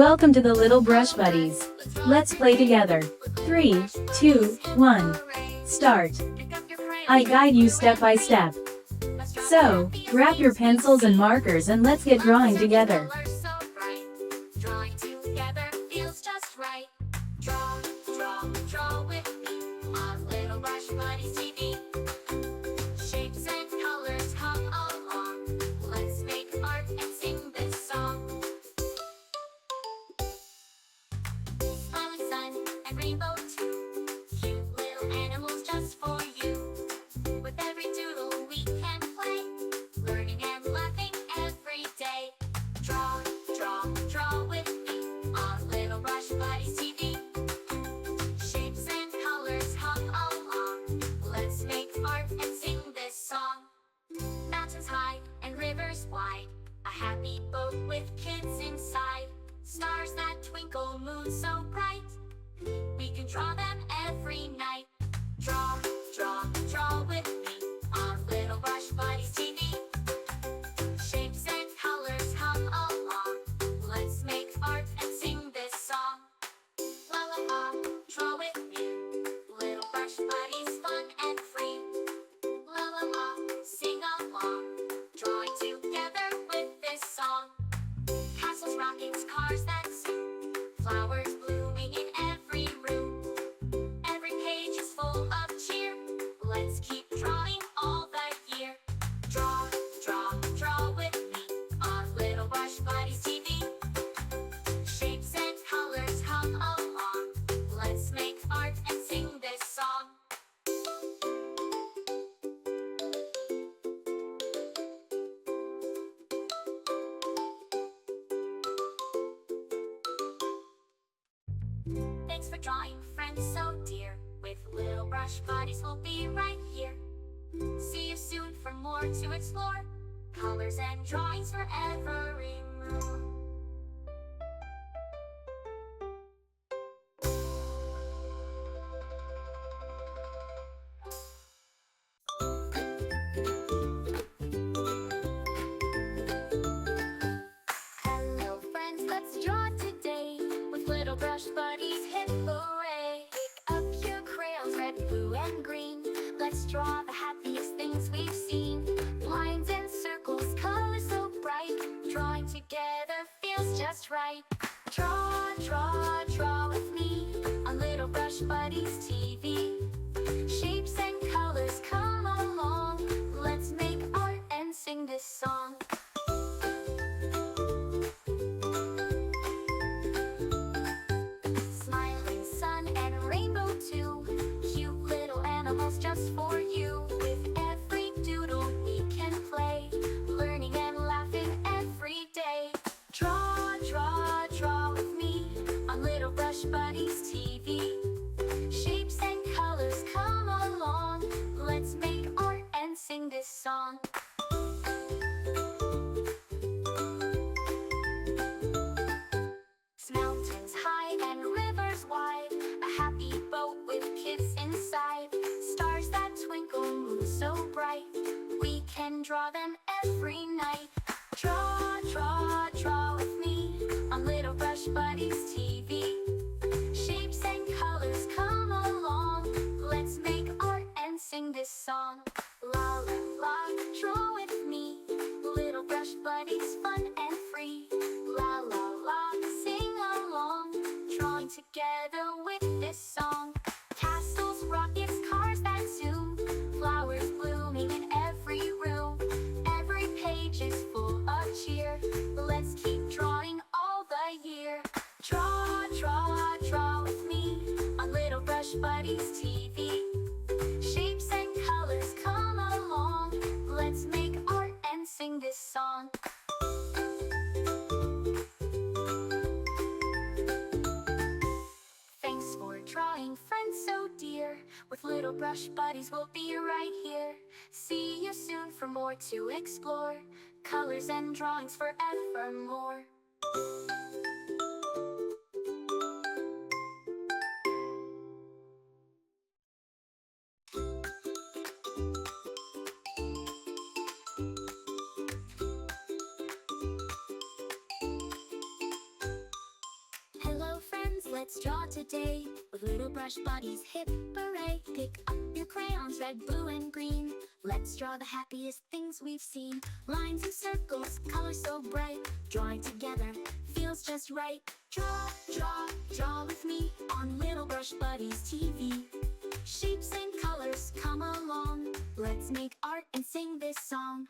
Welcome to the Little Brush Buddies. Let's play together. 3, 2, 1. Start. I guide you step by step. So, grab your pencils and markers and let's get drawing together. Drawing together feels just right. Draw, draw, draw with me on Little Brush Buddies TV. Shapes and colors come along. Let's make art and sing this song. Smiling sun and rainbow too. Cute little animals just for you. With every doodle we can play, learning and laughing every day. Draw, draw, draw with me on Little Brush Buddies TV. Shapes and colors come along. Let's make art and sing this song. Mountains high and rivers wide, a happy boat with kids inside. Stars that twinkle, moon so bright, we can draw them every night. Draw, draw, draw with me on Little Brush Buddies TV. Shapes and colors come along. Let's make art and sing this song. La la la, draw with me. Little Brush Buddies, fun and free. La la la, sing along. Drawing together with this song. Castles, rockets, cars that zoom. Flowers blooming in every room. Every page is full of cheer. Let's keep drawing all the year. Draw, draw, draw with me on Little Brush Buddies TV. Shapes and colors come along. Let's make art and sing this song. Thanks for drawing, friends so dear. With Little Brush Buddies, we'll be right here. See you soon for more to explore. Colors and drawings for every mood. Hello friends, let's draw today. With Little Brush Buddies, hip hooray! Pick up your crayons, red, blue, and green. Let's draw the happiest things we've seen. Lines and circles, colors so bright. Drawing together feels just right. Draw, draw, draw with me on Little Brush Buddies TV. Shapes and colors come along. Let's make art and sing this song. Smiling sun and rainbow too. Cute little animals just for you. With every doodle we can play, learning and laughing every day. Draw, draw, draw with me on Little Brush Buddies TV. Shapes and colors come along. Let's make art and sing this song. Mountains high and rivers wide, a happy boat with kids inside. Stars that twinkle, moon so bright, we can draw them every night. Draw, draw, draw with me on Little Brush Buddies TV. Shapes and colors come along. Let's make art and sing this song. La la la, draw with me. Little Brush Buddies, fun and free. La la la, sing along. Drawing together with this song. Castles, rockets, cars that zoom. Flowers blooming in every room. Every page is full of cheer. Let's keep drawing all the year. Draw, draw, draw with me on Little Brush Buddies TV. Shapes and colors come along. Let's make art and sing this song. Thanks for drawing, friends so dear. With Little Brush Buddies, we'll be right here. See you soon for more to explore. Colors and drawings forevermore. Let's draw today with little brush buddies. Hip hooray! Pick up your crayons, red, blue, and green. Let's draw the happiest things we've seen. Lines and circles, colors so bright. Drawing together feels just right. Draw, draw, draw with me on Little Brush Buddies TV. Shapes and colors come along. Let's make art and sing this song.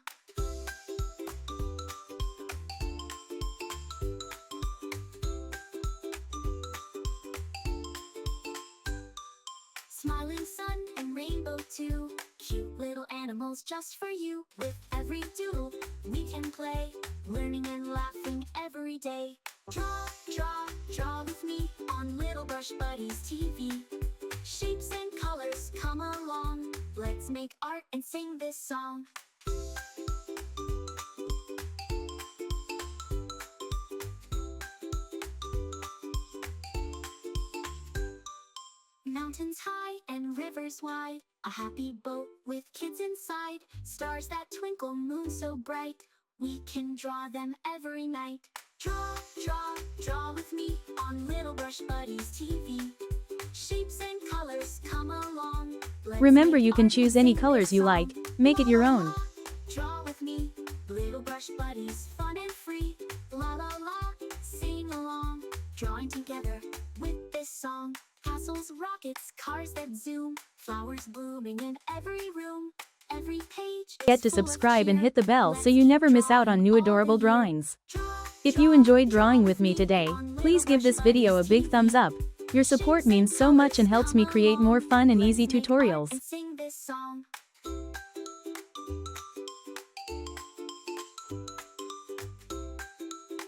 Smiling sun and rainbow too. Cute little animals just for you. With every doodle we can play, learning and laughing every day. Draw, draw, draw with me on Little Brush Buddies TV. Shapes and colors come along. Let's make art and sing this song. Mountains high and rivers wide, a happy boat with kids inside. Stars that twinkle, moon so bright, we can draw them every night. Draw, draw, draw with me on Little Brush Buddies TV. Shapes and colors come along. Remember, you can choose any colors you like. Make it your own. Draw with me, Little Brush Buddies, fun and free. La la la, sing along. Drawing together with this song. Castles, rockets, cars that zoom. Flowers blooming in every room. Every page. Get to subscribe and hit the bell so you never miss out on new adorable drawings. If you enjoyed drawing with me today, please give this video a big thumbs up. Your support means so much and helps me create more fun and easy tutorials. Sing this song.